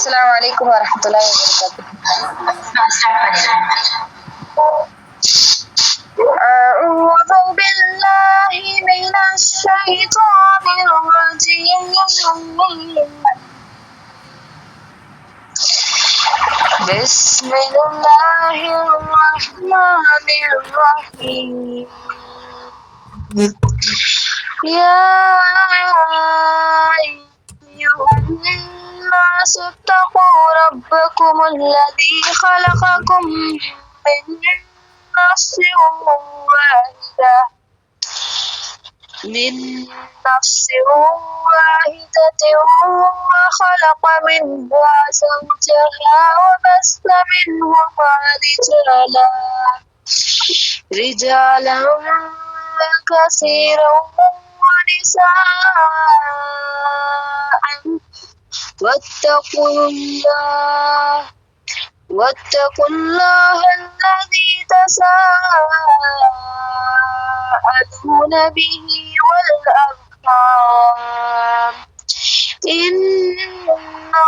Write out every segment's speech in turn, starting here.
Assalamualaikum warahmatullahi wabarakatuh. أعوذ بالله من الشيطان الرجيم. بسم الله الرحمن الرحيم. يا أيها الناس اتقوا ربكم الذي خلقكم من نفس واحدة وخلق منها زوجها وبث منهما رجالا كثيرا ونساء واتقوا الله الذي تساءلون به والأرحام إن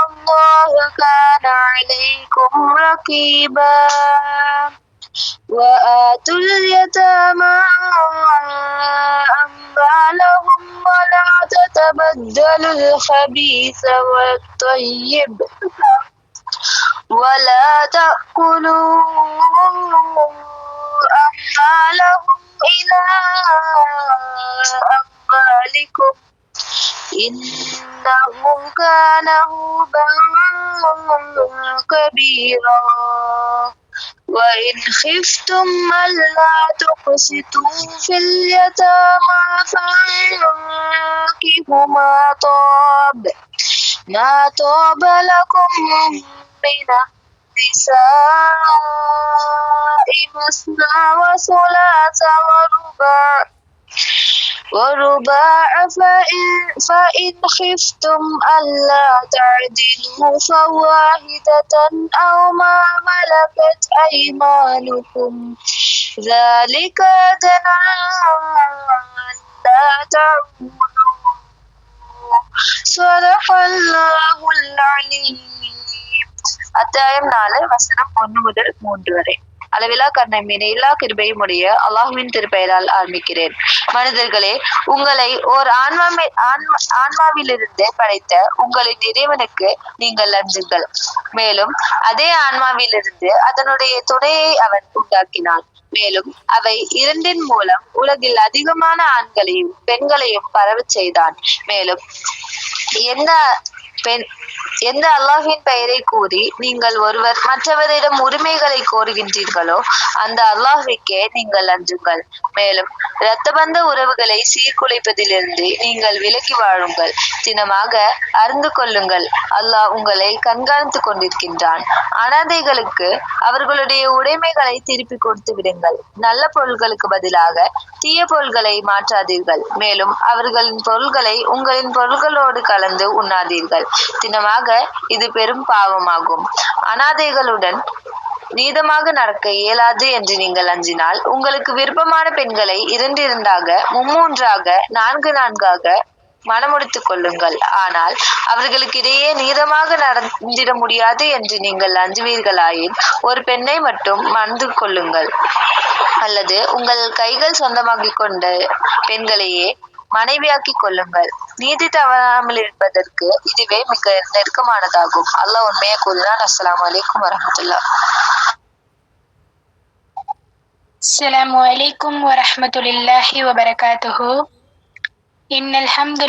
الله كان عليكم رقيبا. وآتوا اليتامى أموالهم ولا تتبدلوا الخبيث والطيب ولا تأكلوا أموالهم إلى أموالكم إنه كان حوبا كبيرا. وإن خفتم ألا تقسطوا في اليتامى فانكحوا ما طاب لكم من النساء مثنى وثلاث ورباع فإن خفتم ألا تعدلوا فواحدة أو ما ملكت أيمانكم ذلك أدنى ألا تعولوا. صدق الله العليم. அத்தியாயம் 4 வசனம் 1 முதல் 3 வரை. அளவிலா கருணையின் இல்லா கிருபையும் உடைய அல்லாஹ்வின் திருப்பெயரால் ஆரம்பிக்கிறேன். மனிதர்களே, உங்களை ஓர் ஆன்மாவிலிருந்து படைத்த உங்களின் இறைவனுக்கு நீங்கள் அஞ்சுங்கள். மேலும் அதே ஆன்மாவிலிருந்து அதனுடைய துணையை அவன் உண்டாக்கினான். மேலும் அவை இரண்டின் மூலம் உலகில் அதிகமான ஆண்களையும் பெண்களையும் பரவச் செய்தான். மேலும் எந்த அல்லாஹ்வின் பெயரை கூறி நீங்கள் ஒருவர் மற்றவரிடம் உரிமைகளை கோருகின்றீர்களோ அந்த அல்லாஹ்வுக்கே நீங்கள் அஞ்சுங்கள். மேலும் இரத்தபந்த உறவுகளை சீர்குலைப்பதிலிருந்து நீங்கள் விலகி வாழுங்கள். தினமாக அறிந்து கொள்ளுங்கள், அல்லாஹ் உங்களை கண்காணித்துக் கொண்டிருக்கின்றான். அனாதைகளுக்கு அவர்களுடைய உடைமைகளை திருப்பி கொடுத்து விடுங்கள். நல்ல பொருள்களுக்கு பதிலாக தீய பொருள்களை மாற்றாதீர்கள். மேலும் அவர்களின் பொருள்களை உங்களின் பொருள்களோடு கலந்து உண்ணாதீர்கள். தினமாக இது பெரும் பாவமாகும். அனாதைகளுடன் நீதமாக நடக்க இயலாது என்று நீங்கள் அஞ்சினால் உங்களுக்கு விருப்பமான பெண்களை 2 3 4 மனமுடித்துக் கொள்ளுங்கள். ஆனால் அவர்களுக்கு இடையே நீதமாக நடந்திட முடியாது என்று நீங்கள் அஞ்சுவீர்களாயின் ஒரு பெண்ணை மட்டும் மணந்து கொள்ளுங்கள். அல்லது உங்கள் கைகள் சொந்தமாக்கிக் கொண்ட பெண்களையே மனைவியாக்கிக் கொள்ளுங்கள். நீதி தவறாமல் இருப்பதற்கு இதுவே மிக நெருக்கமானதாகும். அல்லாஹ் உண்மையை கூறினான். அஸ்ஸலாமு அலைக்கும் வரஹ்மத்துல்லாஹ். السلام عليكم ورحمة الله وبركاته. إن الحمد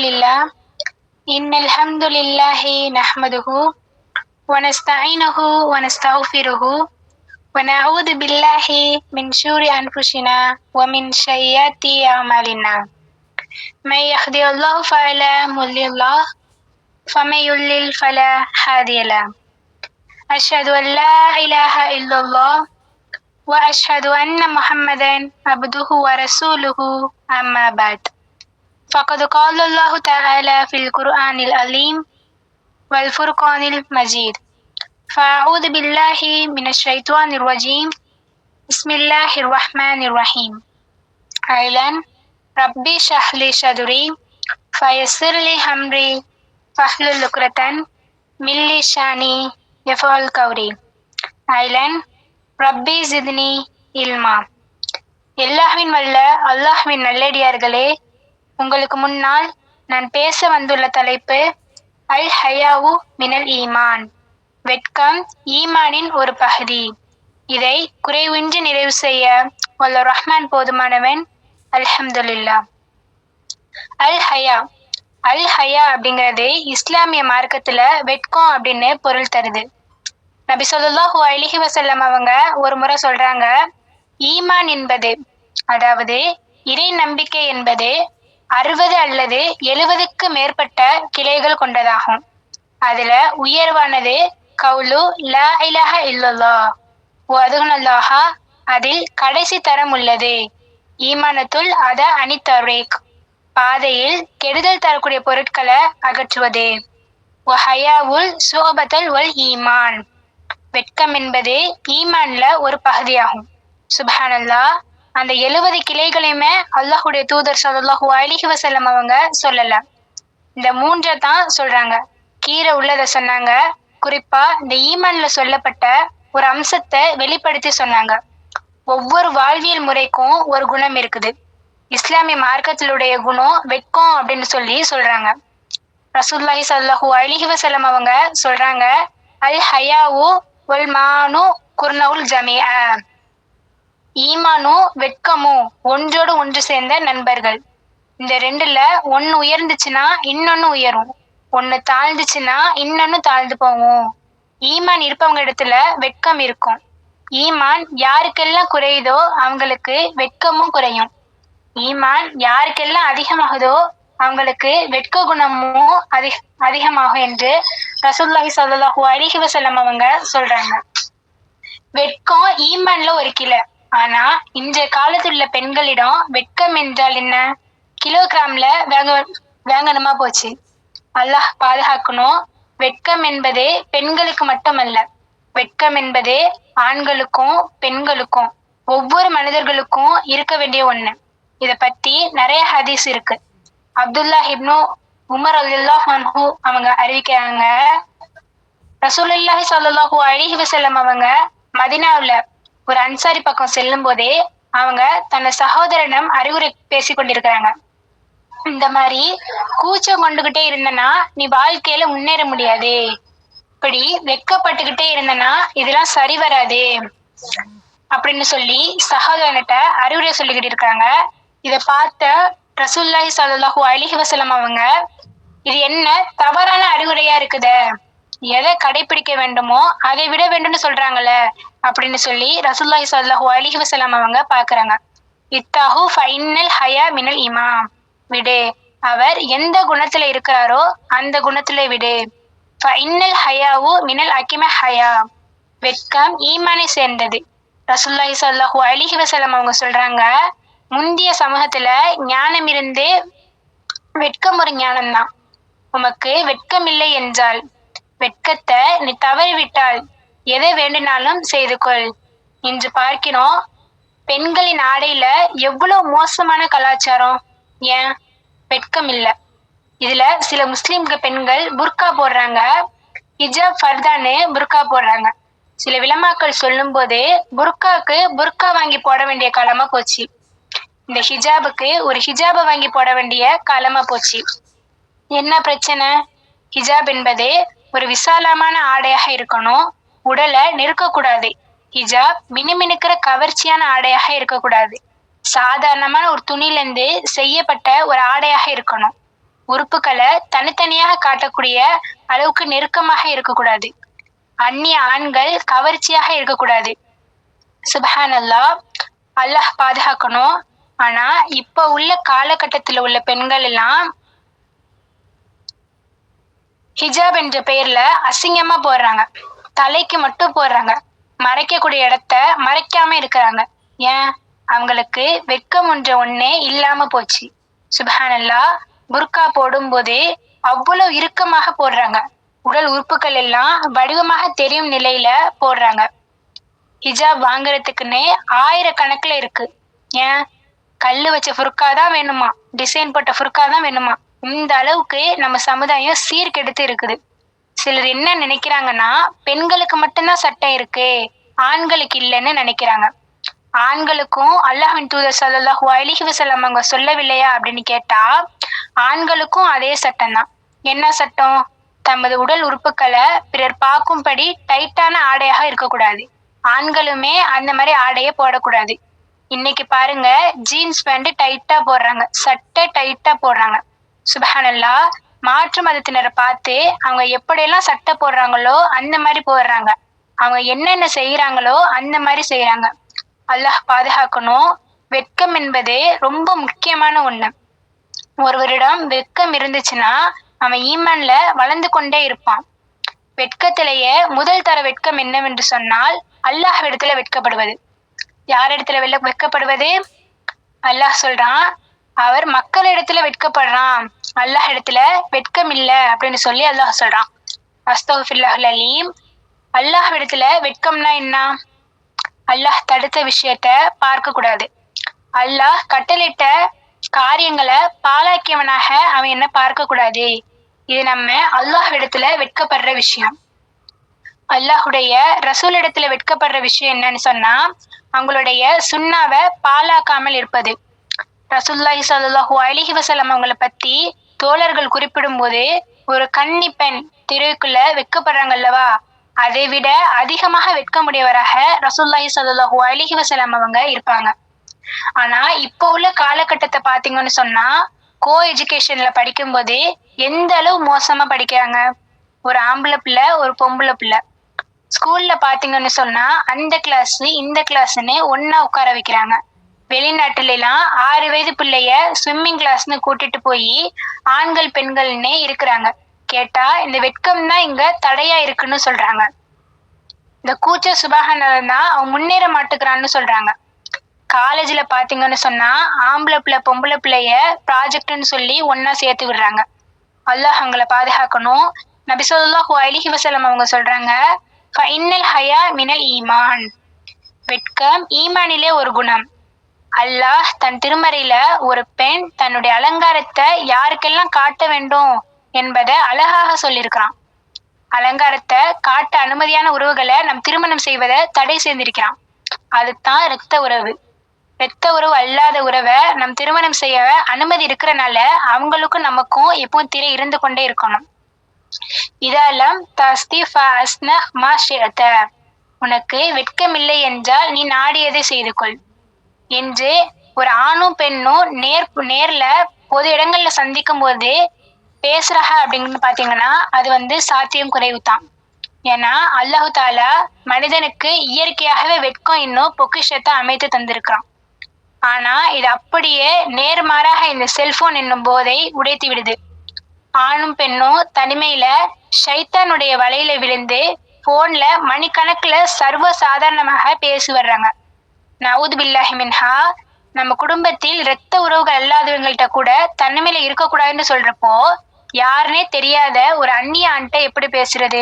لله نحمده ونستعينه ونستغفره ونعوذ بالله من شرور أنفسنا ومن سيئات أعمالنا. من يهده الله فلا مضل له ومن يضلل فلا هادي له. أشهد أن لا إله إلا الله وأشهد أن محمدا عبده ورسوله. أما بعد، فقد قال الله تعالى في القرآن العظيم والفرقان المجيد: فأعوذ بالله من الشيطان الرجيم. بسم الله الرحمن الرحيم. أعلن ربي اشرح لي صدري فيسر لي أمري واحلل عقدة மில்லி ஷானி எஃபால் கௌரி ஐலன் ரப்பி ஜித்னி இல்மா. எல்லாஹ்வின் வல்ல அல்லாஹ்வின் நல்லடியார்களே, உங்களுக்கு முன்னால் நான் பேச வந்துள்ள தலைப்பு அல் ஹயாவு மினல் ஈமான். வெட்கம் ஈமானின் ஒரு பகுதி. இதை குறைவின்றி நிறைவு செய்ய வல்ல ரஹ்மான் போதுமானவன். அல்ஹம்துலில்லா. அல் ஹயா அப்படிங்கிறது இஸ்லாமிய மார்க்கத்துல வெட்கம் அப்படின்னு பொருள் தருது. நபி ஸல்லல்லாஹு அலைஹி வஸல்லம் அவங்க ஒரு முறை சொல்றாங்க, ஈமான் என்பது, அதாவது இறை நம்பிக்கை என்பது 60 அல்லது 70க்கு மேற்பட்ட கிளைகள் கொண்டதாகும். அதுல உயர்வானது கவுலு லா இலாஹ இல்லல்லாஹ் வ அதுனல்லாஹா, அதில் கடைசி தரம் உள்ளது. ஈமானத்துல் அத அனித்தரீக், பாதையில் கெடுதல் தரக்கூடிய பொருட்களை அகற்றுவது. வ ஹயாவுல் சுஅபத்தல் வல் ஈமான், வெட்கம் என்பது ஈமான்ல ஒரு பகுதியாகும். சுப்ஹானல்லாஹ், அந்த 70 கிளைகளையுமே அல்லாஹ்வுடைய தூதர் ஸல்லல்லாஹு அலைஹி வஸல்லம் அவங்க சொல்லல. இந்த 3 தான் சொல்றாங்க. கீழே உள்ளதை சொன்னாங்க. குறிப்பா இந்த ஈமான்ல சொல்லப்பட்ட ஒரு அம்சத்தை வெளிப்படுத்தி சொன்னாங்க. ஒவ்வொரு வாழ்வியல் முறைக்கும் ஒரு குணம் இருக்குது. இஸ்லாமிய மார்க்கத்திலுடைய குணம் வெட்கம் அப்படின்னு சொல்லி சொல்றாங்க. ரசூலுல்லாஹி ஸல்லல்லாஹு அலைஹி வஸல்லம் அவங்க சொல்றாங்க, அல் ஹயாவு வல் மானு குர்னவுல் ஜமீஅ, ஈமானும் வெட்கமும் ஒன்றோடு ஒன்று சேர்ந்த நண்பர்கள். இந்த ரெண்டுல ஒன்னு உயர்ந்துச்சுன்னா இன்னொன்னு உயரும், ஒன்னு தாழ்ந்துச்சுன்னா இன்னொன்னு தாழ்ந்து போகும். ஈமான் இருப்பவங்க இடத்துல வெட்கம் இருக்கும். ஈமான் யாருக்கெல்லாம் குறையுதோ அவங்களுக்கு வெட்கமும் குறையும். ஈமான் யாருக்கெல்லாம் அதிகமாகுதோ அவங்களுக்கு வெட்க குணமும் அதிகமாகும் என்று ரசூலுல்லாஹி ஸல்லல்லாஹு அலைஹி வஸல்லம் அவங்க சொல்றாங்க. வெட்கம் ஈமான்ல ஒரு கிளை. ஆனா இன்றைய காலத்தில் உள்ள பெண்களிடம் வெட்கம் என்றால் என்ன, கிலோகிராம்ல வேங்கனமா போச்சு. அல்லாஹ் பாதுகாக்கணும். வெட்கம் என்பது பெண்களுக்கு மட்டுமல்ல, வெட்கம் என்பது ஆண்களுக்கும் பெண்களுக்கும் ஒவ்வொரு மனிதர்களுக்கும் இருக்க வேண்டிய ஒண்ணு. இத பத்தி நிறைய ஹதீஸ் இருக்கு. அப்துல்லா இப்னு உமர் ரலியல்லாஹு அன்ஹு அவங்க அறிவிக்கிறாங்க, ரசூலுல்லாஹி ஸல்லல்லாஹு அலைஹி வஸல்லம் அவங்க மதீனாவுல ஒரு அன்சாரி பக்கம் செல்லும் போதே அவங்க தன்னை சகோதரனிடம் அறிவுரை பேசி கொண்டிருக்கிறாங்க. இந்த மாதிரி கூச்சம் கொண்டுகிட்டே இருந்தனா நீ வாழ்க்கையில முன்னேற முடியாது, இப்படி வெட்கப்பட்டுக்கிட்டே இருந்தனா இதெல்லாம் சரி வராது அப்படின்னு சொல்லி சகோதரன்கிட்ட அறிவுரை சொல்லிக்கிட்டு இருக்காங்க. இதை பார்த்த ரசூலுல்லாஹி ஸல்லல்லாஹு அலைஹி வஸல்லம் அவங்க, இது என்ன தவறான அறிவுரையா இருக்குதே, எதை கடைபிடிக்க வேண்டுமோ அதை விட வேண்டும்னு சொல்றாங்கல்ல அப்படின்னு சொல்லி ரசூலுல்லாஹி ஸல்லல்லாஹு அலைஹி வஸல்லம் அவங்க பாக்குறாங்க. இத்தாஹு ஃபைனல் ஹயா மினல் ஈமான், விடு, அவர் எந்த குணத்துல இருக்கிறாரோ அந்த குணத்துல விடு. ஃபைனல் ஹயாவு மினல் அகிம ஹயா, வெட்கம் ஈமானை சேர்ந்தது. ரசூலுல்லாஹி ஸல்லல்லாஹு அலைஹி வஸல்லம் அவங்க சொல்றாங்க, முந்திய சமூகத்துல ஞானம் இருந்து வெட்கம் ஒரு ஞானம்தான். உமக்கு வெட்கம் இல்லை என்றால், வெட்கத்தை நீ தவறிவிட்டால் எதை வேண்டுனாலும் செய்து கொள். இன்று பார்க்கிறோம், பெண்களின் ஆடையில எவ்வளவு மோசமான கலாச்சாரம். ஏன்? வெட்கம் இல்ல. இதுல சில முஸ்லிம்க பெண்கள் புர்கா போடுறாங்க, ஹிஜாப் ஃபர்தான்னு புர்கா போடுறாங்க. சில விளமாக்கள் சொல்லும் போது புர்காக்கு புர்கா வாங்கி போட வேண்டிய காலமா போச்சு, இந்த ஹிஜாபுக்கு ஒரு ஹிஜாபை வாங்கி போட வேண்டிய காலமா போச்சு. என்ன பிரச்சனை? ஹிஜாப் என்பது ஒரு விசாலமான ஆடையாக இருக்கணும், உடலை நெருக்கக்கூடாது. ஹிஜாப் மினுமினுக்கிற கவர்ச்சியான ஆடையாக இருக்கக்கூடாது. சாதாரணமான ஒரு துணியிலிருந்து செய்யப்பட்ட ஒரு ஆடையாக இருக்கணும். உறுப்புகளை தனித்தனியாக காட்டக்கூடிய அளவுக்கு நெருக்கமாக இருக்கக்கூடாது. அந்நிய ஆண்கள் கவர்ச்சியாக இருக்கக்கூடாது. சுப்ஹானல்லாஹ், அல்லாஹ் பாதுகாக்கணும். ஆனா இப்ப உள்ள காலகட்டத்துல உள்ள பெண்கள் எல்லாம் ஹிஜாப் என்ற பெயர்ல அசிங்கமா போடுறாங்க. தலைக்கு மட்டும் போடுறாங்க, மறைக்கக்கூடிய இடத்த மறைக்காம இருக்கிறாங்க. ஏன்? அவங்களுக்கு வெட்கம் ஒண்ணே இல்லாம போச்சு. சுப்ஹானல்லாஹ், புர்கா போடும் போது அவ்வளவு இறுக்கமாக போடுறாங்க. உடல் உறுப்புகள் எல்லாம் வடிவமாக தெரியும் நிலையில போடுறாங்க. ஹிஜாப் வாங்குறதுக்குன்னே 1000 கணக்குல இருக்கு. ஏன்? கல்லு வச்ச ஃபுர்கா தான் வேணுமா, டிசைன் போட்ட ஃபுர்கா தான் வேணுமா. இந்த அளவுக்கு நம்ம சமுதாயம் சீர்கெடுத்து இருக்குது. சிலர் என்ன நினைக்கிறாங்கன்னா பெண்களுக்கு மட்டும்தான் சட்டம் இருக்கு, ஆண்களுக்கு இல்லைன்னு நினைக்கிறாங்க. ஆண்களுக்கும் அல்லாஹ்வின் தூதர் ஸல்லல்லாஹு அலைஹி வஸல்லம் அவங்க சொல்லவில்லையா அப்படின்னு கேட்டா, ஆண்களுக்கும் அதே சட்டம் தான். என்ன சட்டம்? தமது உடல் உறுப்புகளை பிறர் பார்க்கும்படி டைட்டான ஆடையாக இருக்கக்கூடாது. ஆண்களுமே அந்த மாதிரி ஆடையை போடக்கூடாது. இன்னைக்கு பாருங்க, ஜீன்ஸ் பேண்ட் டைட்டா போடுறாங்க, சட்டை டைட்டா போடுறாங்க. சுப்ஹானல்லாஹ், மாற்று மதத்தினரை பார்த்து அவங்க எப்படியெல்லாம் சட்டை போடுறாங்களோ அந்த மாதிரி போடுறாங்க. அவங்க என்னென்ன செய்யறாங்களோ அந்த மாதிரி செய்யறாங்க. அல்லாஹ் பாதுகாக்கணும். வெட்கம் என்பது ரொம்ப முக்கியமான ஒண்ணு. ஒருவரிடம் வெட்கம் இருந்துச்சுன்னா அவன் ஈமான்ல வளர்ந்து கொண்டே இருப்பான். வெட்கத்திலேயே முதல் தர வெட்கம் என்னவென்று சொன்னால் அல்லாஹ்விடத்துல வெட்கப்படுவது. யாரிடத்துல வெட்கப்படுவது? அல்லாஹ் சொல்றான், அவர் மக்களிடத்துல வெட்கப்படுறான், அல்லாஹ் இடத்துல வெட்கம் இல்ல அப்படின்னு சொல்லி அல்லாஹ் சொல்றான். அஸ்தக்ஃபிருல்லாஹல் அலீம். அல்லாஹ் இடத்துல வெட்கம்னா என்ன? அல்லாஹ் தடுத்த விஷயத்த பார்க்க கூடாது. அல்லாஹ் கட்டளிட்ட காரியங்களை பாலாக்கியவனாக அவன் என்ன பார்க்க கூடாது. இது நம்ம அல்லாஹ் இடத்துல வெட்கப்படுற விஷயம். அல்லாஹுடைய ரசூல் இடத்துல வெட்கப்படுற விஷயம் என்னன்னு சொன்னா, அவங்களுடைய சுன்னாவை பாலாக்காமல் இருப்பது. ரசூலுல்லாஹி ஸல்லல்லாஹு அலைஹி வஸல்லம் அவங்களை பத்தி தோழர்கள் குறிப்பிடும் போது, ஒரு கன்னி பெண் தெருவுக்குள்ள வெட்கப்படுறாங்க அல்லவா, அதை விட அதிகமாக வெட்கமுடையவராக ரசூலுல்லாஹி ஸல்லல்லாஹு அலைஹி வஸல்லம் அவங்க இருப்பாங்க. ஆனா இப்போ உள்ள காலகட்டத்தை பாத்தீங்கன்னு சொன்னா, கோ எஜுகேஷன்ல படிக்கும் போது எந்த அளவு மோசமா படிக்கிறாங்க. ஒரு ஆம்பளை பிள்ளை, ஒரு பொம்பளை பிள்ளை. ஸ்கூல்ல பாத்தீங்கன்னு சொன்னா அந்த கிளாஸ் இந்த கிளாஸ்ன்னு ஒன்னா உட்கார வைக்கிறாங்க. வெளிநாட்டுல எல்லாம் 6 வயது பிள்ளைய ஸ்விம்மிங் கிளாஸ்னு கூட்டிட்டு போய் ஆண்கள் பெண்கள்னே இருக்கிறாங்க. கேட்டா இந்த வெட்கம் தான் இங்க தடையா இருக்குன்னு சொல்றாங்க. இந்த கூச்ச சுபாகனால தான் அவன் முன்னேற மாட்டுக்கிறான்னு சொல்றாங்க. காலேஜ்ல பாத்தீங்கன்னு சொன்னா ஆம்பளை பிள்ளை பொம்பளை பிள்ளைய ப்ராஜெக்ட்னு சொல்லி ஒன்னா சேர்த்து விடுறாங்க. அல்லாஹ் அவங்களை பாதுகாக்கணும். நபி ஸல்லல்லாஹு அலைஹி வஸல்லம் அவங்க சொல்றாங்க, ஃபஇன்னல் ஹயா மினல் ஈமான். வெட்கம் ஈமானிலே ஒரு குணம். அல்லாஹ் தன் திருமறையில ஒரு பெண் தன்னுடைய அலங்காரத்தை யாருக்கெல்லாம் காட்ட வேண்டும் என்பதை அழகாக சொல்லியிருக்கிறான். அலங்காரத்தை காட்ட அனுமதியான உறவுகளை நம் திருமணம் செய்வதை தடை செய்திருக்கிறான். அதுதான் இரத்த உறவு. இரத்த உறவு அல்லாத உறவை நம் திருமணம் செய்ய அனுமதி இருக்கிறனால அவங்களுக்கும் நமக்கும் எப்பவும் திரை இருந்து கொண்டே இருக்கணும். இதெல்லாம் உனக்கு வெட்கம் இல்லை என்றால் நீ நாடியதை செய்து கொள் என்று ஒரு ஆணும் பெண்ணும் நேர்ல பொது இடங்கள்ல சந்திக்கும் போது பேசுறாக அப்படின்னு பாத்தீங்கன்னா அது சாத்தியம் குறைவு தான். ஏன்னா அல்லாஹு தாலா மனிதனுக்கு இயற்கையாகவே வெட்கம் இன்னும் பொக்கிஷத்தை அமைத்து தந்திருக்கிறான். ஆனா இது அப்படியே நேர்மாறாக இந்த செல்போன் என்னும் போதை உடைத்து விடுது. ஆணும் பெண்ணும் தனிமையில ஷைத்தானுடைய வலையில விழுந்து போன்ல மணிக்கணக்குல சர்வ சாதாரணமாக பேசி வர்றாங்க. நவுது பில்லாஹி மின்ஹா. நம்ம குடும்பத்தில் இரத்த உறவுகள் அல்லாதவங்கள்ட்ட கூட தனிமையில இருக்கக்கூடாதுன்னு சொல்றப்போ யாருன்னே தெரியாத ஒரு அந்நிய ஆண்ட எப்படி பேசுறது?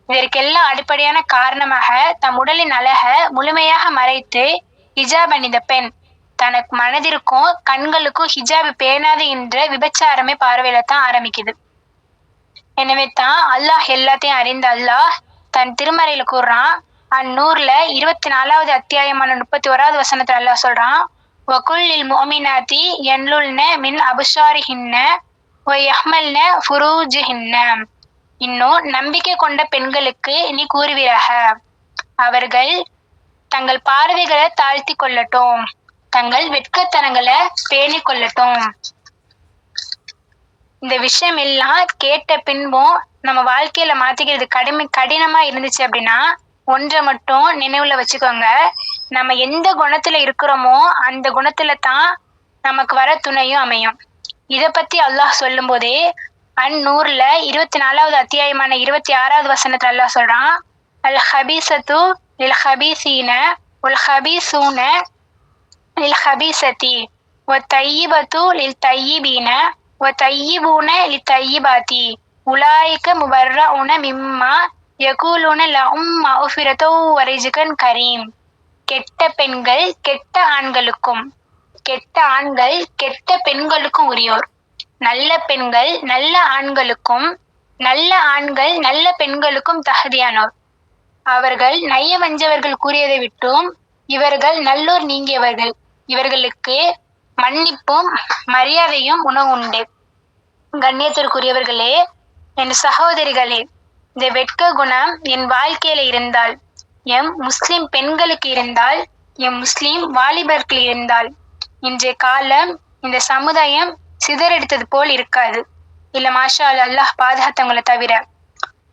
இதற்கெல்லாம் அடிப்படையான காரணமாக தம் உடலின் அழகை முழுமையாக மறைத்து ஹிஜாப் அணிந்த பெண் தனக்கு மனதிற்கும் கண்களுக்கும் ஹிஜாப் பேணாது என்ற விபச்சாரமே பார்வையில தான் ஆரம்பிக்குது. எனவே தான் அல்லாஹ் எல்லாத்தையும் அறிந்த அல்லாஹ் தன் திருமறையில கூறுறான். அந்நூறுல 24வது அத்தியாயமான 31வது வசனத்துல அல்லாஹ் சொல்றான், வகுல்லில் முஃமினாத்தி யன்லுல்ன மின் அபுஷாரிஹின்ன வயஹ்மல்ன ஃபுரூஜிஹின்ன. இன்னும் நம்பிக்கை கொண்ட பெண்களுக்கு நீ கூறுவீராக, அவர்கள் தங்கள் பார்வைகளை தாழ்த்தி கொள்ளட்டும், தங்கள் வெட்கத்தனங்களை பேணி கொள்ளட்டும். இந்த விஷயம் எல்லாம் கேட்ட பின்பும் நம்ம வாழ்க்கையில மாத்திக்கிறது கடினமா இருந்துச்சு அப்படின்னா ஒன்றை மட்டும் நினைவுல வச்சுக்கோங்க, நம்ம எந்த குணத்துல இருக்கிறோமோ அந்த குணத்துல தான் நமக்கு வர துணையும் அமையும். இத பத்தி அல்லாஹ் சொல்லும் போதே அந்நூறுல 24வது அத்தியாயமான 26வது வசனத்துல அல்லாஹ் சொல்றான், அல் ஹபீசத்து லில் ஹபீசீன உல் ஹபீசூன லில் ஹபீசதி வ தையிபத்து லில் தையிபீன வ தையிபூன லில் தையிபாதி உலாயிக முபர்ரஊன மிம்மா யகூலுன லஹும் மஃபிரத்து வ ரிஸ்கன் கரீம். கெட்ட பெண்கள் கெட்ட ஆண்களுக்கும், கெட்ட ஆண்கள் கெட்ட பெண்களுக்கும் உரியோர். நல்ல பெண்கள் நல்ல ஆண்களுக்கும், நல்ல ஆண்கள் நல்ல பெண்களுக்கும் தகுதியானோர். அவர்கள் நயவஞ்சவர்கள் கூறியதை விட்டும் இவர்கள் நல்லோர் நீங்கியவர்கள். இவர்களுக்கு மன்னிப்பும் மரியாதையும் உணவு உண்டு. கண்ணியத்திற்குரியவர்களே, என் சகோதரிகளே, இந்த வெட்க குணம் என் வாழ்க்கையில இருந்தால், எம் முஸ்லிம் பெண்களுக்கு இருந்தால், எம் முஸ்லிம் வாலிபர்கள் இருந்தால், இன்றைய காலம் இந்த சமுதாயம் சிதறடித்தது போல் இருக்காது. இல்ல மாஷா அல்லாஹ் பாதுகாத்தவங்களை தவிர.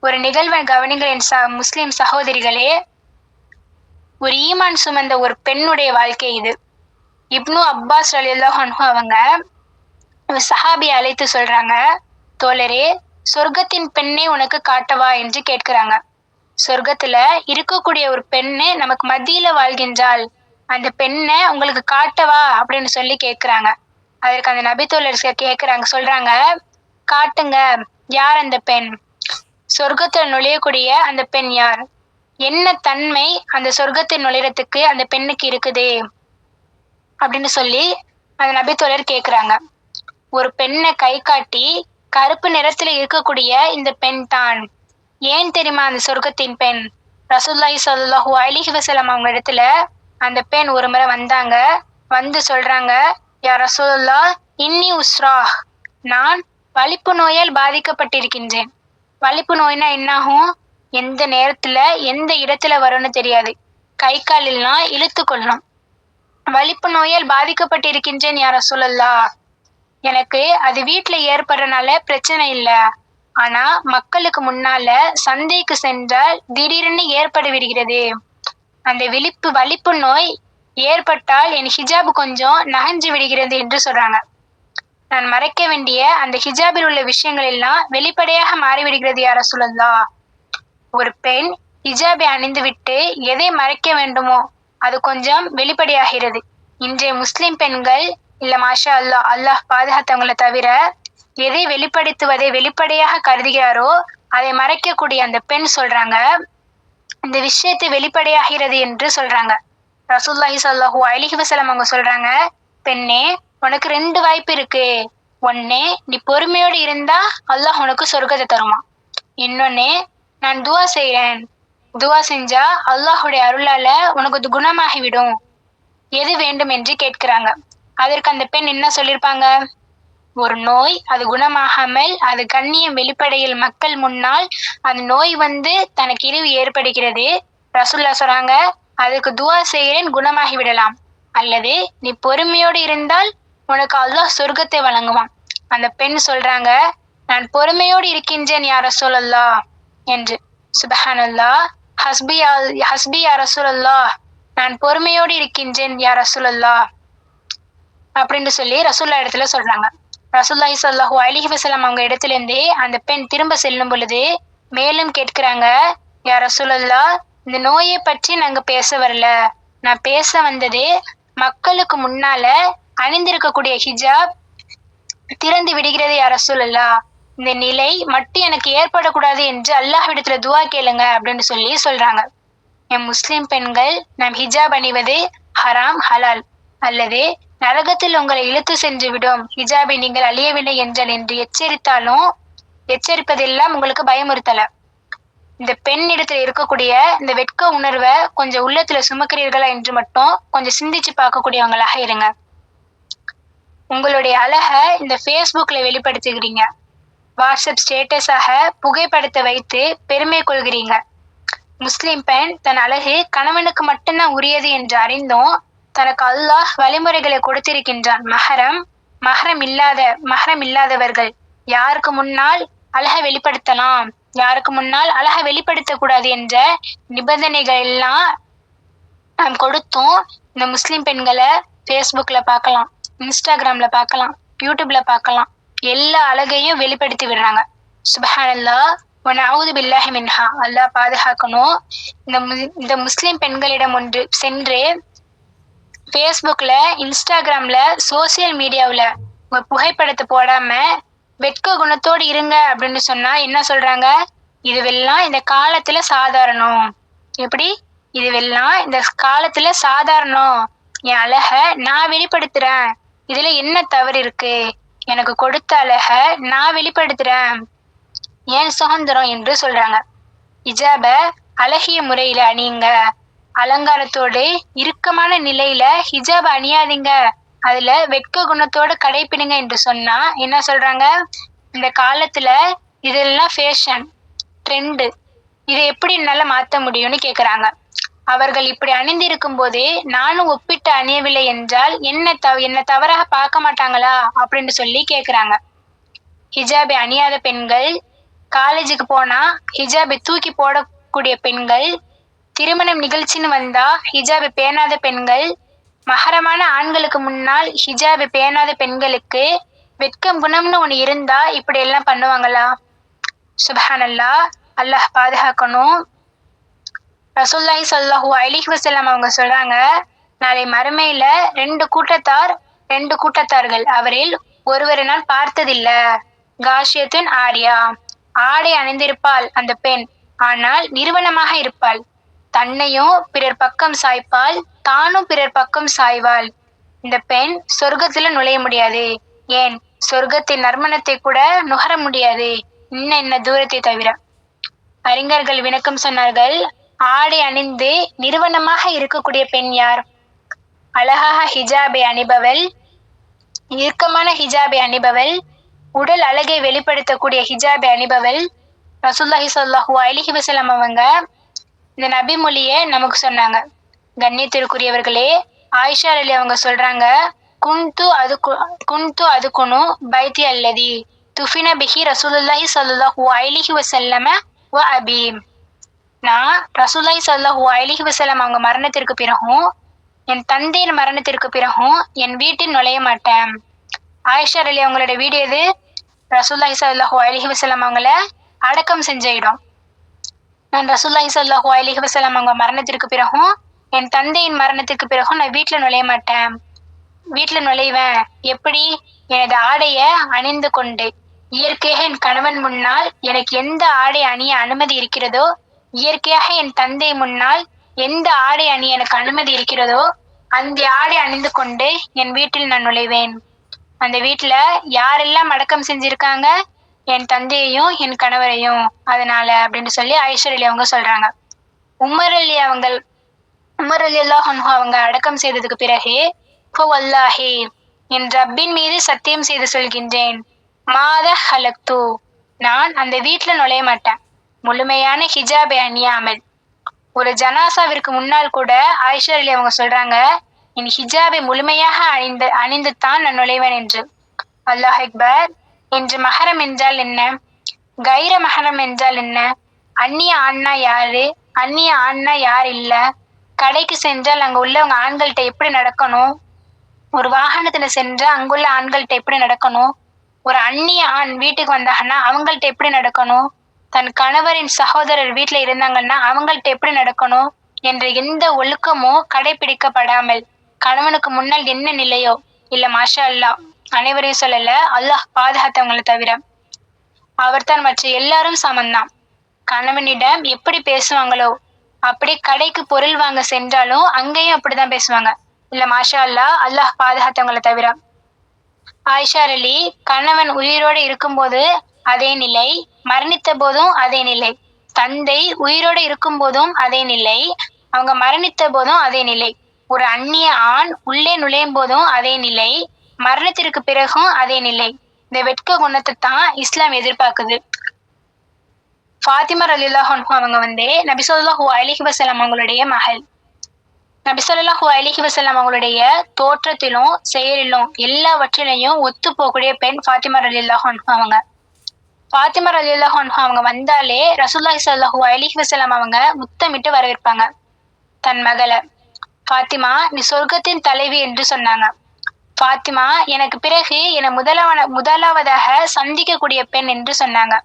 ஒரு நிகழ்வை கவனிங்கள் என் முஸ்லிம் சகோதரிகளே. ஒரு ஈமான் சுமந்த ஒரு பெண்ணுடைய வாழ்க்கை இது. இப்னு அப்பாஸ் ரலியல்லாஹு அன்ஹு அவங்க சஹாபியை அழைத்து சொல்றாங்க, தோழரே, சொர்க்கத்தின் பெண்ணை உனக்கு காட்டவா என்று கேட்கிறாங்க. சொர்க்கத்துல இருக்கக்கூடிய ஒரு பெண்ணு நமக்கு மத்தியில வாழ்கின்றாள், அந்த பெண்ணை உங்களுக்கு காட்டவா அப்படின்னு சொல்லி கேட்கிறாங்க. அதற்கு அந்த நபித்தோழர் கேட்கிறாங்க, சொல்றாங்க, காட்டுங்க, யார் அந்த பெண்? சொர்க்கத்தில் நுழையக்கூடிய அந்த பெண் யார்? என்ன தன்மை அந்த சொர்க்கத்தில் நுழையறதுக்கு அந்த பெண்ணுக்கு இருக்குது அப்படின்னு சொல்லி அந்த நபித்தோழர் கேட்கிறாங்க. ஒரு பெண்ணை கை காட்டி, கருப்பு நிறத்துல இருக்கக்கூடிய இந்த பெண் தான். ஏன் தெரியுமா அந்த சொர்க்கத்தின் பெண்? ரசூலுல்லாஹி ஸல்லல்லாஹு அலைஹி வஸல்லம் அவங்க இடத்துல அந்த பெண் ஒரு முறை வந்தாங்க. வந்து சொல்றாங்க, யா ரசூலுல்லாஹ், இன்னி உஸ்ரா, நான் வலிப்பு நோயால் பாதிக்கப்பட்டிருக்கின்றேன். வலிப்பு நோய்னா என்னாகும்? எந்த நேரத்துல எந்த இடத்துல வரும்னு தெரியாது, கை காலெல்லாம் இழுத்து கொள்ளும். வலிப்பு நோயால் பாதிக்கப்பட்டிருக்கின்றேன் யா ரசூலுல்லாஹ். எனக்கு அது வீட்டுல ஏற்படுறதுனால பிரச்சனை இல்ல, ஆனா மக்களுக்கு முன்னால சந்தைக்கு சென்றால் திடீர்னு ஏற்பட விடுகிறது. அந்த வலிப்பு நோய் ஏற்பட்டால் என் ஹிஜாப் கொஞ்சம் நகஞ்சு விடுகிறது என்று சொல்றாங்க. நான் மறைக்க வேண்டிய அந்த ஹிஜாபில் உள்ள விஷயங்கள் எல்லாம் வெளிப்படையாக மாறிவிடுகிறது யா ரசூலுல்லாஹ். ஒரு பெண் ஹிஜாபை அணிந்து விட்டு எதை மறைக்க வேண்டுமோ அது கொஞ்சம் வெளிப்படையாகிறது. இன்றைய முஸ்லிம் பெண்கள் இல்ல மாஷா அல்லாஹ், அல்லாஹ் பாதுகாத்தவங்களை தவிர எதை வெளிப்படுத்துவதை வெளிப்படையாக கருதுகிறாரோ அதை மறைக்கக்கூடிய அந்த பெண் சொல்றாங்க, இந்த விஷயத்தை வெளிப்படையாகிறது என்று சொல்றாங்க. ரசூலுல்லாஹி ஸல்லல்லாஹு அலைஹி வஸல்லம் அவங்க சொல்றாங்க, பெண்ணே, உனக்கு 2 வாய்ப்பு இருக்கு. ஒண்ணு, நீ பொறுமையோடு இருந்தா அல்லாஹ் உனக்கு சொர்க்கத்தை தருமா. இன்னொன்னு, நான் துவா செய்யறேன், துவா செஞ்சா அல்லாஹுடைய அருளால உனக்கு குணமாகிவிடும். எது வேண்டும் என்று கேட்கிறாங்க. அதற்கு அந்த பெண் என்ன சொல்லியிருப்பாங்க? ஒரு நோய் அது குணமாகாமல் அது கண்ணியம் வெளிப்படையில் மக்கள் முன்னால் அந்த நோய் வந்து தனக்கு இழிவு ஏற்படுகிறது. ரசூலுல்லாஹ் சொல்றாங்க, அதுக்கு துவா செய்கிறேன், குணமாகி விடலாம். அல்லது நீ பொறுமையோடு இருந்தால் உனக்கு அல்லாஹ் சொர்க்கத்தை வழங்குவான். அந்த பெண் சொல்றாங்க, நான் பொறுமையோடு இருக்கின்றேன் யா ரசூலல்லாஹ் என்று. சுப்ஹானல்லாஹ், ஹஸ்பி யா ரசூலல்லாஹ், நான் பொறுமையோடு இருக்கின்றேன் யா ரசூலல்லாஹ் அப்படின்னு சொல்லி ரசூலுல்லாஹ் இடத்துல சொல்றாங்க. ரசூலுல்லாஹி ஸல்லல்லாஹு அலைஹி வஸல்லம் அவங்க இடத்துல இருந்தே அந்த பெண் திரும்ப செல்லும் பொழுது மேலும் கேட்கிறாங்க, யா ரசூலல்லாஹ், இந்த நோயை பற்றி நாங்க பேச வரல, நான் பேச வந்தது மக்களுக்கு முன்னால அணிந்திருக்கக்கூடிய ஹிஜாப் திறந்து விடுகிறது யா ரசூலல்லாஹ், இந்த நிலை மட்டும் எனக்கு ஏற்படக்கூடாது என்று அல்லாஹ்விடத்துல துவா கேளுங்க அப்படின்னு சொல்லி சொல்றாங்க. என் முஸ்லிம் பெண்கள் நாம் ஹிஜாப் அணிவது ஹராம் ஹலால், அல்லது நரகத்தில் உங்களை இழுத்து சென்று விடும் ஹிஜாபை நீங்கள் அழியவில்லை என்றால் என்று எச்சரிப்பதெல்லாம் உங்களுக்கு பயமுறுத்தல. இந்த பெண் இடத்துல இருக்கக்கூடிய இந்த வெட்க உணர்வை கொஞ்சம் உள்ளத்துல சுமக்கிறீர்களா என்று மட்டும் கொஞ்சம் சிந்திச்சு பார்க்கக்கூடியவங்களாக இருங்க. உங்களுடைய அழகை இந்த ஃபேஸ்புக்ல வெளிப்படுத்துகிறீங்க, வாட்ஸ்அப் ஸ்டேட்டஸாக புகைப்படத்தை வைத்து பெருமை கொள்கிறீங்க. முஸ்லிம் பெண் தன் அழகு கணவனுக்கு மட்டும்தான் உரியது என்று அறிந்தும் தனக்கு அல்லாஹ் வழிமுறைகளை கொடுத்திருக்கின்றான். மஹரம் இல்லாதவர்கள் யாருக்கு முன்னால் அழகை வெளிப்படுத்தலாம், யாருக்கு முன்னால் அழகை வெளிப்படுத்தக்கூடாது என்ற நிபந்தனைகள் எல்லாம் நாம் கொடுத்தும் இந்த முஸ்லிம் பெண்களை ஃபேஸ்புக்ல பார்க்கலாம், இன்ஸ்டாகிராம்ல பார்க்கலாம், யூடியூப்ல பார்க்கலாம், எல்லா அழகையும் வெளிப்படுத்தி விடுறாங்க. சுப்ஹானல்லாஹ் வ நஊது பில்லாஹி மின்ஹா, அல்லாஹ் பாதுகாக்கணும். இந்த முஸ்லிம் பெண்களிடம் ஒன்று சென்று ஃபேஸ்புக்ல, இன்ஸ்டாகிராம்ல, சோசியல் மீடியாவுல உங்க புகைப்படத்தை போடாம வெட்க குணத்தோடு இருங்க அப்படின்னு சொன்னா என்ன சொல்றாங்க? இதுவெல்லாம் இந்த காலத்துல சாதாரணம். எப்படி? இதுவெல்லாம் இந்த காலத்துல சாதாரணம், என் அழக நான் வெளிப்படுத்துறேன், இதுல என்ன தவறு இருக்கு? எனக்கு கொடுத்த அழக நான் வெளிப்படுத்துறேன், ஏன் சுதந்திரம் என்று சொல்றாங்க. ஹிஜாப அழகிய முறையில அணியுங்க, அலங்காரத்தோடு இறுக்கமான நிலையில ஹிஜாப் அணியாதீங்க, அதுல வெட்க குணத்தோட கடைப்பிடிங்க என்று சொன்னா என்ன சொல்றாங்க? இந்த காலத்துல இதெல்லாம் ஃபேஷன், ட்ரெண்டு, இதை எப்படி என்னால மாத்த முடியும்னு கேக்குறாங்க. அவர்கள் இப்படி அணிந்திருக்கும் போதே நானும் ஒப்பிட்டு அணியவில்லை என்றால் என்ன தவறாக பார்க்க மாட்டாங்களா அப்படின்னு சொல்லி கேக்குறாங்க. ஹிஜாபை அணியாத பெண்கள், காலேஜுக்கு போனா ஹிஜாபை தூக்கி போடக்கூடிய பெண்கள், திருமணம் நிகழ்ச்சின்னு வந்தா ஹிஜாபை பேணாத பெண்கள், மகரமான ஆண்களுக்கு முன்னால் ஹிஜாபை பேணாத பெண்களுக்கு வெட்கம் குணம்னு ஒண்ணு இருந்தா இப்படி எல்லாம் பண்ணுவாங்களா? சுப்ஹானல்லாஹ், அல்லாஹ் பாதுகாக்கணும். ரசூலுல்லாஹி ஸல்லல்லாஹு அலைஹி வஸல்லம் அவங்க சொல்றாங்க, நாளை மறுமையில ரெண்டு கூட்டத்தார்கள், அவரில் ஒருவரை நான் பார்த்ததில்ல. காஷியத்துன் ஆரியா, ஆடை அணிந்திருப்பாள் அந்த பெண், ஆனால் நிறுவனமாக இருப்பாள். தன்னையும் பிறர் பக்கம் சாய்ப்பாள், தானும் பிறர் பக்கம் சாய்வாள். இந்த பெண் சொர்க்கத்துல நுழைய முடியாது, ஏன் சொர்க்கத்தின் நறுமணத்தை கூட நுகர முடியாது, இன்ன தூரத்தை தவிர. அறிஞர்கள் விளக்கம் சொன்னார்கள், ஆடை அணிந்து நிறுவனமாக இருக்கக்கூடிய பெண் யார்? அழகாக ஹிஜாபை அணிபவள், இறுக்கமான ஹிஜாபை அணிபவள், உடல் அழகை வெளிப்படுத்தக்கூடிய ஹிஜாபை அணிபவள். ரசூலுல்லாஹி ஸல்லல்லாஹு அலைஹி வஸல்லம் அவங்க இந்த நபி மொழியை நமக்கு சொன்னாங்க. கண்ணியத்திற்குரியவர்களே, ஆயிஷா அலி அவங்க சொல்றாங்க, குந்து அதுகுனு பைத்தி அல்லதி துஃபின பிஹி ரசூலுல்லாஹி ஸல்லல்லாஹு அலைஹி வஸல்லம் வ அபி. நான் ரசூலுல்லாஹி ஸல்லல்லாஹு அலைஹி வஸல்லம் அவங்க மரணத்திற்கு பிறகும், என் தந்தையின் மரணத்திற்கு பிறகும் என் வீட்டில் நுழைய மாட்டேன். ஆயிஷா அலி அவங்களோட வீடு எது? ரசூலுல்லாஹி ஸல்லல்லாஹு அலைஹி வஸல்லம் அவங்கள அடக்கம் செஞ்ச இடம். நான் ரசூலுல்லாஹி ஸல்லல்லாஹு அலைஹி வஸல்லம் அவங்க மரணத்திற்கு பிறகும், என் தந்தையின் மரணத்திற்கு பிறகும் நான் வீட்டுல நுழைய மாட்டேன். வீட்டுல நுழைவேன் எப்படி? எனது ஆடைய அணிந்து கொண்டு. இயற்கையாக என் கணவன் முன்னால் எனக்கு எந்த ஆடை அணிய அனுமதி இருக்கிறதோ, இயற்கையாக என் தந்தை முன்னால் எந்த ஆடை அணிய எனக்கு அனுமதி இருக்கிறதோ அந்த ஆடை அணிந்து கொண்டு என் வீட்டில் நான் நுழைவேன். அந்த வீட்டுல யாரெல்லாம் அடக்கம் செஞ்சிருக்காங்க? என் தந்தையையும் என் கணவரையும். அதனால அப்படின்னு சொல்லி ஆயிஷா அலி அவங்க சொல்றாங்க. உமர் அலி அல்லாஹ் அன்ஹு அவங்க அடக்கம் செய்ததுக்கு பிறகு, வல்லாஹி, என் ரப்பின் மீது சத்தியம் செய்து சொல்கின்றேன், மாத ஹலக்து, நான் அந்த வீட்டுல நுழைய மாட்டேன் முழுமையான ஹிஜாபை அணியாமல். ஒரு ஜனாசாவிற்கு முன்னால் கூட ஆயிஷா அலி அவங்க சொல்றாங்க, என் ஹிஜாபை முழுமையாக அணிந்து தான் நான் நுழைவேன் என்று. அல்லாஹ் அக்பர். என்று மஹரம் என்றால் என்ன? கைர மஹரம் என்றால் என்ன? அந்நிய ஆண்னா யாரு? அந்நிய ஆண்னா யார் இல்ல? கடைக்கு சென்றால் அங்க உள்ளவங்க ஆண்கள்கிட்ட எப்படி நடக்கணும்? ஒரு வாகனத்துல சென்றா அங்குள்ள ஆண்கள்கிட்ட எப்படி நடக்கணும்? ஒரு அந்நிய ஆண் வீட்டுக்கு வந்தாங்கன்னா அவங்கள்ட்ட எப்படி நடக்கணும்? தன் கணவரின் சகோதரர் வீட்டுல இருந்தாங்கன்னா அவங்கள்ட்ட எப்படி நடக்கணும் என்ற எந்த ஒழுக்கமும் கடைபிடிக்கப்படாமல், கணவனுக்கு முன்னால் என்ன நிலையோ, இல்ல மாஷா அல்லாஹ், அனைவரையும் சொல்லல, அல்லாஹ் பாதுகாத்தவங்களை தவிர, அவர்தான் மற்ற எல்லாரும் சமந்தான். கணவனிடம் எப்படி பேசுவாங்களோ அப்படி கடைக்கு பொருள் வாங்க சென்றாலும் அங்கேயும் அப்படிதான் பேசுவாங்க. இல்ல மாஷா அல்லாஹ், அல்லாஹ் பாதுகாத்தவங்களை தவிர. ஆயிஷா அலி, கணவன் உயிரோடு இருக்கும்போது அதே நிலை, மரணித்த போதும் அதே நிலை. தந்தை உயிரோடு இருக்கும் போதும் அதே நிலை, அவங்க மரணித்த போதும் அதே நிலை. ஒரு அந்நிய ஆண் உள்ளே நுழையும் போதும் அதே நிலை, மரணத்திற்கு பிறகும் அதே நிலை. இந்த வெட்க குணத்தை தான் இஸ்லாம் எதிர்பார்க்குது. ஃபாத்திமா ரலியல்லாஹு அன்ஹா அவங்க நபி ஸல்லல்லாஹு அலைஹி வஸல்லம் அவங்களுடைய மகள். நபி ஸல்லல்லாஹு அலைஹி வஸல்லம் அவங்களுடைய தோற்றத்திலும் செயலிலும் எல்லாவற்றிலையும் ஒத்து போகக்கூடிய பெண் ஃபாத்திமா ரலியல்லாஹு அன்ஹா அவங்க. ஃபாத்திமா ரலியல்லாஹு அன்ஹா அவங்க வந்தாலே ரசூலுல்லாஹி ஸல்லல்லாஹு அலைஹி வஸல்லம் அவங்க முத்தமிட்டு வரவேற்பாங்க தன் மகளை. ஃபாத்திமா, நீ சொர்க்கத்தின் தலைவி என்று சொன்னாங்க. ஃபாத்திமா, எனக்கு பிறகு என முதலாவதாக சந்திக்கக்கூடிய பெண் என்று சொன்னாங்க.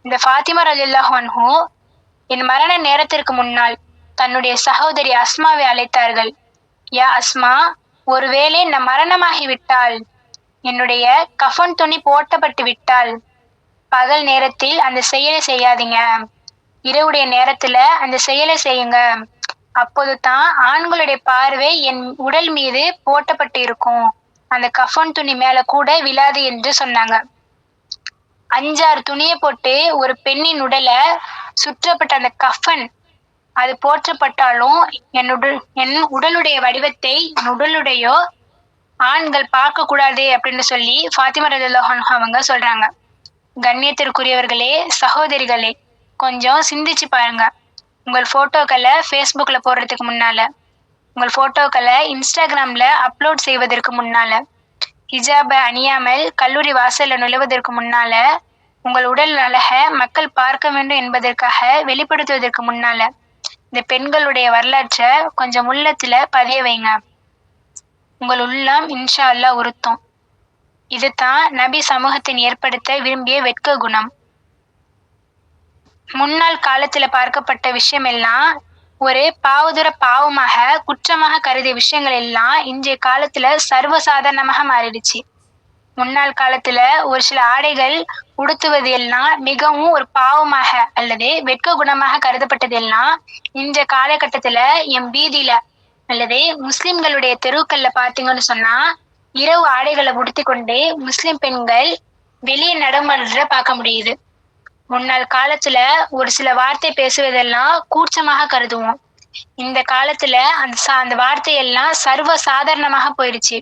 இந்த ஃபாத்திமா ரலியல்லாஹு அன்ஹு என் மரண நேரத்திற்கு முன்னால் தன்னுடைய சகோதரி அஸ்மாவை அழைத்தார்கள். யா அஸ்மா, ஒருவேளை நான் மரணமாகி விட்டால், என்னுடைய கஃன் துணி போட்டப்பட்டு விட்டால், பகல் நேரத்தில் அந்த செயலை செய்யாதீங்க, இரவுடைய நேரத்துல அந்த செயலை செய்யுங்க. அப்போது தான் ஆண்களுடைய பார்வை என் உடல் மீது போட்டப்பட்டு இருக்கும், அந்த கஃன் துணி மேல கூட விழாது என்று சொன்னாங்க. 5-6 துணியை போட்டு ஒரு பெண்ணின் உடலை சுற்றப்பட்ட அந்த கஃபன் அது போற்றப்பட்டாலும் என் உடலுடைய வடிவத்தை என் உடலுடையோ ஆண்கள் பார்க்க கூடாது அப்படின்னு சொல்லி ஃபாத்திமா ரலியல்லாஹு அன்ஹா அவங்க சொல்றாங்க. கண்ணியத்திற்குரியவர்களே, சகோதரிகளே, கொஞ்சம் சிந்திச்சு பாருங்க. உங்கள் போட்டோக்களை ஃபேஸ்புக்ல போடுறதுக்கு முன்னால, உங்கள் போட்டோக்களை இன்ஸ்டாகிராம்ல அப்லோட் செய்வதற்கு முன்னால, ஹிஜாபை அணியாமல் கல்லூரி வாசல்ல நுழைவதற்கு முன்னால, உங்கள் உடல் அழகை மக்கள் பார்க்க வேண்டும் என்பதற்காக வெளிப்படுத்துவதற்கு முன்னால இந்த பெண்களுடைய வரலாற்றை கொஞ்சம் உள்ளத்துல பதிய வைங்க. உங்கள் உள்ளம் இன்ஷா அல்லாஹ் உறுத்தும். இதுதான் நபி சமூகத்தின் ஏற்படுத்த விரும்பிய வெட்க குணம். முன்னாள் காலத்துல பார்க்கப்பட்ட விஷயம் எல்லாம் ஒரு பாவமாக குற்றமாக கருதிய விஷயங்கள் எல்லாம் இன்றைய காலத்துல சர்வசாதாரணமாக மாறிடுச்சு. முன்னாள் காலத்துல ஒரு சில ஆடைகள் உடுத்துவது எல்லாம் மிகவும் ஒரு பாவமாக அல்லது வெட்க குணமாக கருதப்பட்டது எல்லாம் இன்றைய காலகட்டத்துல என் வீதியில அல்லது முஸ்லிம்களுடைய தெருக்கள்ல பாத்தீங்கன்னு சொன்னா இரவு ஆடைகளை உடுத்தி கொண்டு முஸ்லிம் பெண்கள் வெளியே நடமாடுற பார்க்க முடியுது. முன்னாள் காலத்துல ஒரு சில வார்த்தை பேசுவதெல்லாம் கூச்சமாக கருதுவோம். இந்த காலத்துல அந்த வார்த்தையெல்லாம் சர்வ சாதாரணமாக போயிடுச்சு.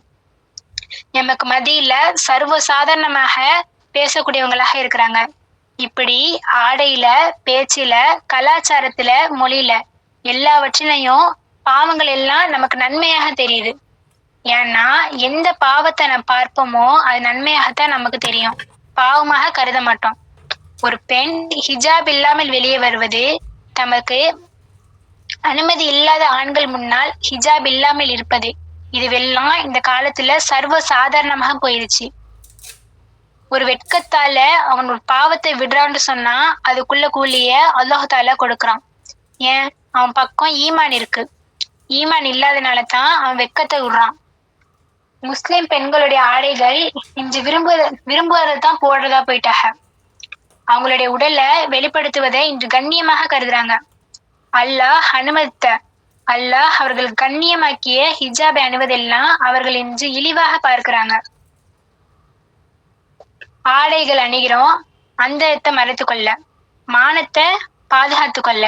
நமக்கு மத்தியில சர்வ சாதாரணமாக பேசக்கூடியவங்களாக இருக்கிறாங்க. இப்படி ஆடையில, பேச்சில, கலாச்சாரத்துல, மொழியில எல்லாவற்றிலையும் பாவங்கள் எல்லாம் நமக்கு நன்மையாக தெரியுது. ஏன்னா எந்த பாவத்தை நம்ம பார்ப்போமோ அது நன்மையாகத்தான் நமக்கு தெரியும், பாவமாக கருத மாட்டோம். ஒரு பெண் ஹிஜாப் இல்லாமல் வெளியே வருவது, தமக்கு அனுமதி இல்லாத ஆண்கள் முன்னால் ஹிஜாப் இல்லாமல் இருப்பது, இதுவெல்லாம் இந்த காலத்துல சர்வ சாதாரணமாக போயிருச்சு. ஒரு வெட்கத்தால அவன் ஒரு பாவத்தை விடுறான்னு சொன்னா அதுக்குள்ள கூலிய அல்லாஹ் தாலா கொடுக்கறான். ஏன்? அவன் பக்கம் ஈமான் இருக்கு. ஈமான் இல்லாதனால தான் அவன் வெட்கத்தை விடுறான். முஸ்லிம் பெண்களுடைய ஆடைகள் இன்று விரும்புவதைத்தான் போடுறதா போயிட்டாங்க. அவங்களுடைய உடலை வெளிப்படுத்துவதை இன்று கண்ணியமாக கருதுறாங்க. அல்லாஹ் அனுமதித்த, அல்லாஹ் அவர்கள் கண்ணியமாக்கிய ஹிஜாபை அணிவதெல்லாம் அவர்கள் இன்று இழிவாக பார்க்கிறாங்க. ஆடைகள் அணிகிறோம் அந்தத்தை மறைத்து கொள்ள, மானத்தை பாதுகாத்து கொள்ள,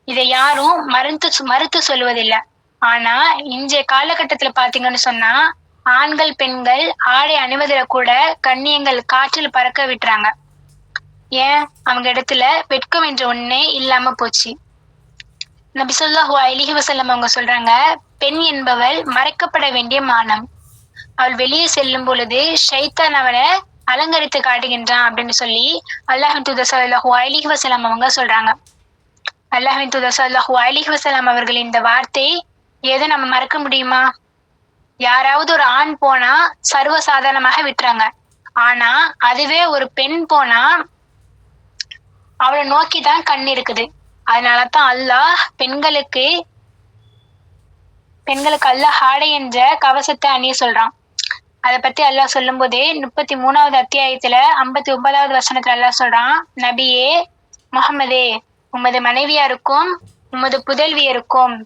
இதை யாரும் மறுத்து சொல்லுவதில்லை. ஆனா இன்றைய காலகட்டத்துல பாத்தீங்கன்னு சொன்னா ஆண்கள் பெண்கள் ஆடை அணிவதில கூட கண்ணியங்கள் காற்றில் பறக்க விட்டுறாங்க. ஏன்? அவங்க இடத்துல வெட்கம் என்ற ஒண்ணே இல்லாம போச்சு. நபி ஸல்லல்லாஹு அலைஹி வஸல்லம் அவங்க சொல்றாங்க, பெண் என்பவள் மறைக்கப்பட வேண்டிய மானம். அவள் வெளியே செல்லும் பொழுது ஷைத்தான் அவளை அலங்கரித்து காட்டுகின்றான் அப்படின்னு சொல்லி அல்லாஹ்வின் தூதர் ஸல்லல்லாஹு அலைஹி வஸல்லம் அவங்க சொல்றாங்க. அல்லாஹ்வின் தூதர் ஸல்லல்லாஹு அலைஹி வஸல்லம் அவர்கள் இந்த வார்த்தை ஏதோ நம்ம மறக்க முடியுமா? யாராவது ஒரு ஆண் போனா சர்வசாதாரணமாக விட்டுறாங்க. ஆனா அதுவே ஒரு பெண் போனா அவளை நோக்கிதான் கண் இருக்குது. அதனாலதான் அல்லாஹ் பெண்களுக்கு அல்லாஹ் ஆடை என்ற கவசத்தை அணிய சொல்றான். அதை பத்தி அல்லாஹ் சொல்லும் போதே 33வது அத்தியாயத்துல 59வது வசனத்துல அல்லாஹ் சொல்றான், நபியே முஹம்மதே, உமது மனைவியாருக்கும் உமது புதல்வியருக்கும்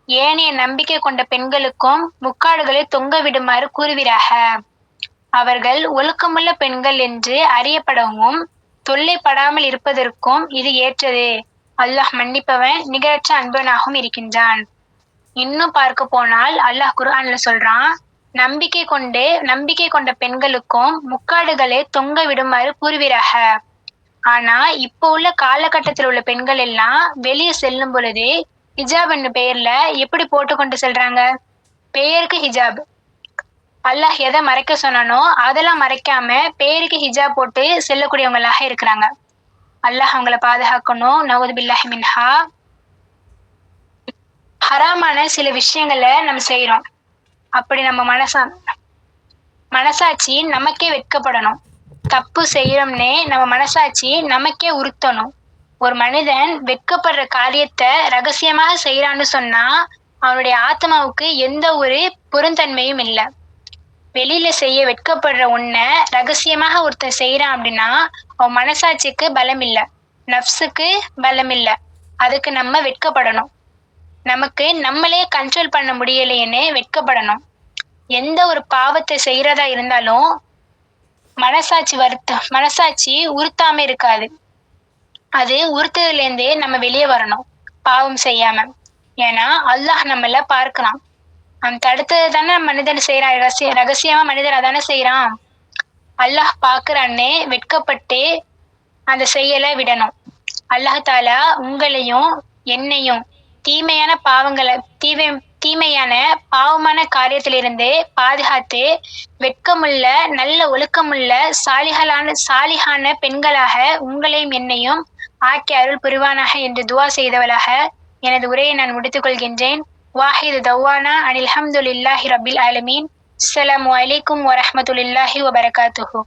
ஏனைய நம்பிக்கை கொண்ட பெண்களுக்கும் முக்காடுகளை தொங்க விடுமாறு கூறுவீராக. அவர்கள் ஒழுக்கமுள்ள பெண்கள் என்று அறியப்படவும் தொல்லைப்படாமல் இருப்பதற்கும் இது ஏற்றது. அல்லாஹ் மன்னிப்பவன் நிகரற்ற அன்பனாகவும் இருக்கின்றான். இன்னும் பார்க்க போனால் அல்லாஹ் குர்ஆன்ல சொல்றான், நம்பிக்கை கொண்ட பெண்களுக்கும் முக்காடுகளை தொங்க விடுமாறு கூறுவீராக. ஆனா இப்போ உள்ள காலகட்டத்தில் உள்ள பெண்கள் எல்லாம் வெளியே செல்லும் பொழுது ஹிஜாப் என்ற பெயர்ல எப்படி போட்டு கொண்டு செல்றாங்க? பெயருக்கு ஹிஜாப். அல்லாஹ் எதை மறைக்க சொன்னானோ அதெல்லாம் மறைக்காம பெயருக்கு ஹிஜாப் போட்டு செல்லக்கூடியவங்களாக இருக்கிறாங்க. அல்லாஹ் அவங்கள பாதுகாக்கணும். நவுது பில்லாஹி மின்ஹா. ஹராமான சில விஷயங்களை நம்ம செய்யறோம். அப்படி நம்ம மனசாட்சி நமக்கே வெட்கப்படணும். தப்பு செய்யறோம்னே நம்ம மனசாட்சி நமக்கே உறுத்தணும். ஒரு மனிதன் வெட்கப்படுற காரியத்தை ரகசியமாக செய்யறான்னு சொன்னா அவனுடைய ஆத்மாவுக்கு எந்த ஒரு பொருந்தன்மையும் இல்லை. வெளியில செய்ய வெட்கப்படுற ஒன்ன ரகசியமாக ஒருத்தன் செய்யறான் அப்படின்னா அவன் மனசாட்சிக்கு பலம் இல்லை, நஃப்ஸுக்கு பலம் இல்லை. அதுக்கு நம்ம வெட்கப்படணும். நமக்கு நம்மளே கண்ட்ரோல் பண்ண முடியலையேன்னு வெட்கப்படணும். எந்த ஒரு பாவத்தை செய்யறதா இருந்தாலும் மனசாட்சி உறுத்தாம இருக்காது. அது உறுத்ததுலேருந்தே நம்ம வெளியே வரணும், பாவம் செய்யாம. ஏன்னா அல்லாஹ் நம்மள பார்க்கலாம். தடுத்தது தானே மனிதன் செய்யறான், ரகசியமா மனிதன் அதானே செய்யறான். அல்லாஹ் பாக்குறான்னே வெட்கப்பட்டு அந்த செயலை விடணும். அல்லாஹ் தாலா உங்களையும் என்னையும் தீமையான பாவமான காரியத்திலிருந்து பாதுகாத்து வெட்கமுள்ள நல்ல ஒழுக்கமுள்ள சாலிகான பெண்களாக உங்களையும் என்னையும் ஆக்கி அருள் புரிவானாக என்று துவா செய்தவளாக எனது உரையை நான் முடித்துக் கொள்கின்றேன். வாஹிது தவானா அனில் ஹம்துலில்லாஹி ரபில் ஆலமீன். அஸ்ஸலாமு அலைக்கும் வரஹ்மத்துல்லாஹி வபரகாத்துஹு.